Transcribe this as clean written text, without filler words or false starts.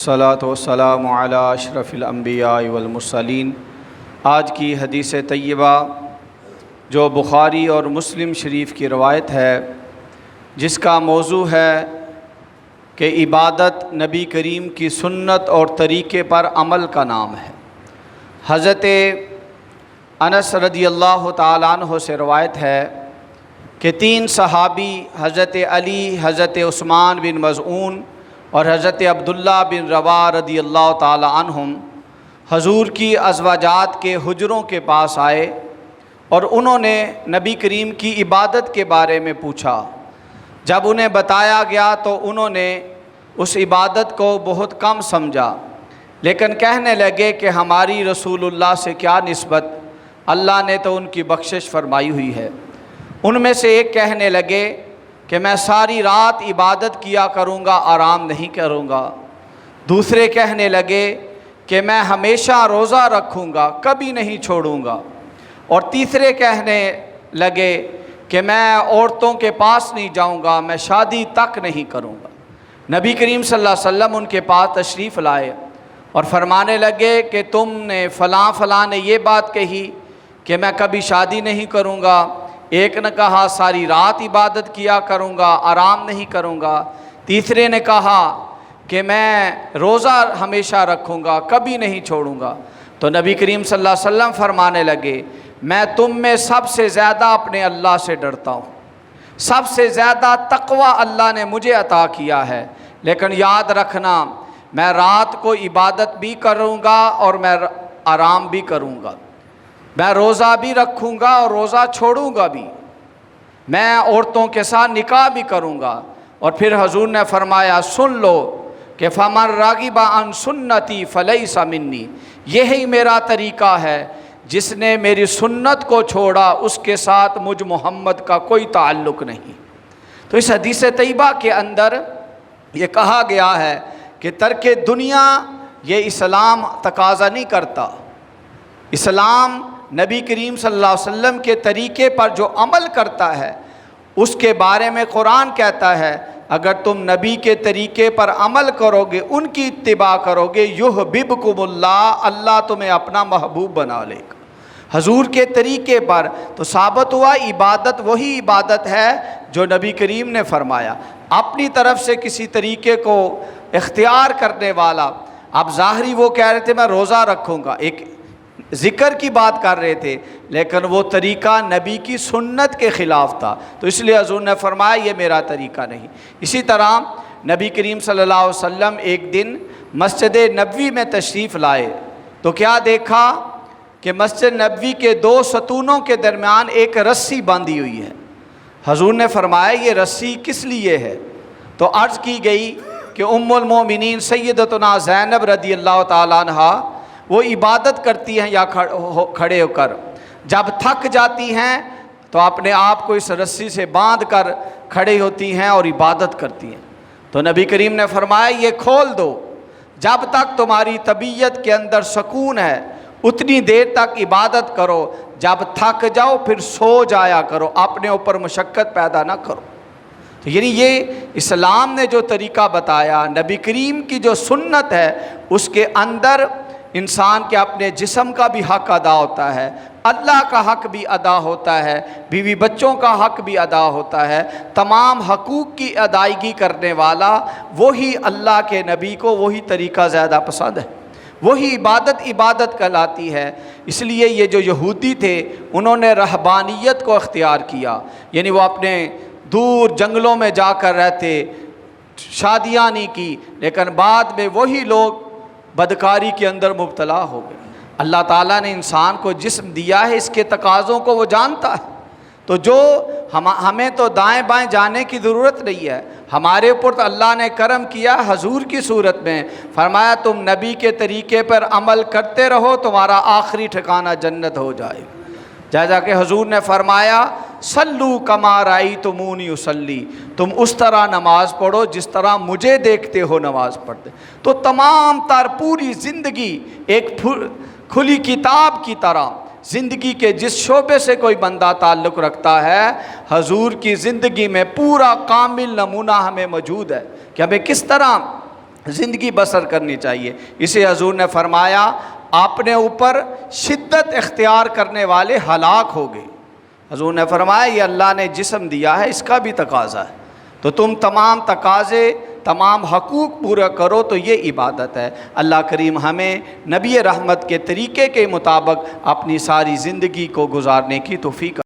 الصلاۃ والسلام علی اشرف الانبیاء والمرسلین۔ آج کی حدیث طیبہ جو بخاری اور مسلم شریف کی روایت ہے، جس کا موضوع ہے کہ عبادت نبی کریم کی سنت اور طریقے پر عمل کا نام ہے۔ حضرت انس رضی اللہ تعالیٰ عنہ سے روایت ہے کہ 3 صحابی حضرت علی، حضرت عثمان بن مظعون اور حضرت عبداللہ بن رواح رضی اللہ تعالی عنہم حضور کی ازواجات کے حجروں کے پاس آئے اور انہوں نے نبی کریم کی عبادت کے بارے میں پوچھا۔ جب انہیں بتایا گیا تو انہوں نے اس عبادت کو بہت کم سمجھا، لیکن کہنے لگے کہ ہماری رسول اللہ سے کیا نسبت، اللہ نے تو ان کی بخشش فرمائی ہوئی ہے۔ ان میں سے ایک کہنے لگے کہ میں ساری رات عبادت کیا کروں گا، آرام نہیں کروں گا۔ دوسرے کہنے لگے کہ میں ہمیشہ روزہ رکھوں گا، کبھی نہیں چھوڑوں گا۔ اور تیسرے کہنے لگے کہ میں عورتوں کے پاس نہیں جاؤں گا، میں شادی تک نہیں کروں گا۔ نبی کریم صلی اللہ علیہ وسلم ان کے پاس تشریف لائے اور فرمانے لگے کہ تم نے فلاں نے یہ بات کہی کہ میں کبھی شادی نہیں کروں گا، ایک نے کہا ساری رات عبادت کیا کروں گا، آرام نہیں کروں گا، تیسرے نے کہا کہ میں روزہ ہمیشہ رکھوں گا، کبھی نہیں چھوڑوں گا۔ تو نبی کریم صلی اللہ علیہ وسلم فرمانے لگے میں تم میں سب سے زیادہ اپنے اللہ سے ڈرتا ہوں، سب سے زیادہ تقوی اللہ نے مجھے عطا کیا ہے، لیکن یاد رکھنا میں رات کو عبادت بھی کروں گا اور میں آرام بھی کروں گا، میں روزہ بھی رکھوں گا اور روزہ چھوڑوں گا بھی، میں عورتوں کے ساتھ نکاح بھی کروں گا۔ اور پھر حضور نے فرمایا سن لو کہ فمن راغب عن سنتی فلیس منی، یہی میرا طریقہ ہے، جس نے میری سنت کو چھوڑا اس کے ساتھ مجھ محمد کا کوئی تعلق نہیں۔ تو اس حدیث طیبہ کے اندر یہ کہا گیا ہے کہ ترک دنیا یہ اسلام تقاضا نہیں کرتا۔ اسلام نبی کریم صلی اللہ علیہ وسلم کے طریقے پر جو عمل کرتا ہے اس کے بارے میں قرآن کہتا ہے اگر تم نبی کے طریقے پر عمل کرو گے، ان کی اتباع کرو گے، یحببکم اللہ، اللہ تمہیں اپنا محبوب بنا لے گا۔ حضور کے طریقے پر تو ثابت ہوا عبادت وہی عبادت ہے جو نبی کریم نے فرمایا۔ اپنی طرف سے کسی طریقے کو اختیار کرنے والا، اب ظاہری وہ کہہ رہے تھے میں روزہ رکھوں گا، ایک ذکر کی بات کر رہے تھے، لیکن وہ طریقہ نبی کی سنت کے خلاف تھا، تو اس لیے حضور نے فرمایا یہ میرا طریقہ نہیں۔ اسی طرح نبی کریم صلی اللہ علیہ وسلم ایک دن مسجد نبوی میں تشریف لائے تو کیا دیکھا کہ مسجد نبوی کے 2 ستونوں کے درمیان ایک رسی باندھی ہوئی ہے۔ حضور نے فرمایا یہ رسی کس لیے ہے؟ تو عرض کی گئی کہ ام المومنین سیدتنا زینب رضی اللہ تعالیٰ عنہ وہ عبادت کرتی ہیں یا کھڑے ہو کر، جب تھک جاتی ہیں تو اپنے آپ کو اس رسی سے باندھ کر کھڑی ہوتی ہیں اور عبادت کرتی ہیں۔ تو نبی کریم نے فرمایا یہ کھول دو، جب تک تمہاری طبیعت کے اندر سکون ہے اتنی دیر تک عبادت کرو، جب تھک جاؤ پھر سو جایا کرو، اپنے اوپر مشقت پیدا نہ کرو۔ تو یعنی یہ اسلام نے جو طریقہ بتایا، نبی کریم کی جو سنت ہے، اس کے اندر انسان کے اپنے جسم کا بھی حق ادا ہوتا ہے، اللہ کا حق بھی ادا ہوتا ہے، بیوی بچوں کا حق بھی ادا ہوتا ہے، تمام حقوق کی ادائیگی کرنے والا وہی اللہ کے نبی کو وہی طریقہ زیادہ پسند ہے، وہی عبادت کہلاتی ہے۔ اس لیے یہ جو یہودی تھے انہوں نے رہبانیت کو اختیار کیا، یعنی وہ اپنے دور جنگلوں میں جا کر رہتے، شادیاں نہیں کی، لیکن بعد میں وہی لوگ بدکاری کے اندر مبتلا ہو گئے۔ اللہ تعالیٰ نے انسان کو جسم دیا ہے، اس کے تقاضوں کو وہ جانتا ہے، تو جو ہمیں تو دائیں بائیں جانے کی ضرورت نہیں ہے، ہمارے اوپر تو اللہ نے کرم کیا حضور کی صورت میں، فرمایا تم نبی کے طریقے پر عمل کرتے رہو، تمہارا آخری ٹھکانہ جنت ہو جائے۔ جیسا کہ حضور نے فرمایا صلو کما رأیتمونی اصلی، تم اس طرح نماز پڑھو جس طرح مجھے دیکھتے ہو نماز پڑھتے۔ تو تمام تر پوری زندگی ایک کھلی کتاب کی طرح زندگی کے جس شعبے سے کوئی بندہ تعلق رکھتا ہے، حضور کی زندگی میں پورا کامل نمونہ ہمیں موجود ہے کہ ہمیں کس طرح زندگی بسر کرنی چاہیے۔ اسے حضور نے فرمایا اپنے اوپر شدت اختیار کرنے والے ہلاک ہو گئے۔ حضور نے فرمایا یہ اللہ نے جسم دیا ہے، اس کا بھی تقاضا ہے، تو تم تمام تقاضے تمام حقوق پورا کرو، تو یہ عبادت ہے۔ اللہ کریم ہمیں نبی رحمت کے طریقے کے مطابق اپنی ساری زندگی کو گزارنے کی توفیق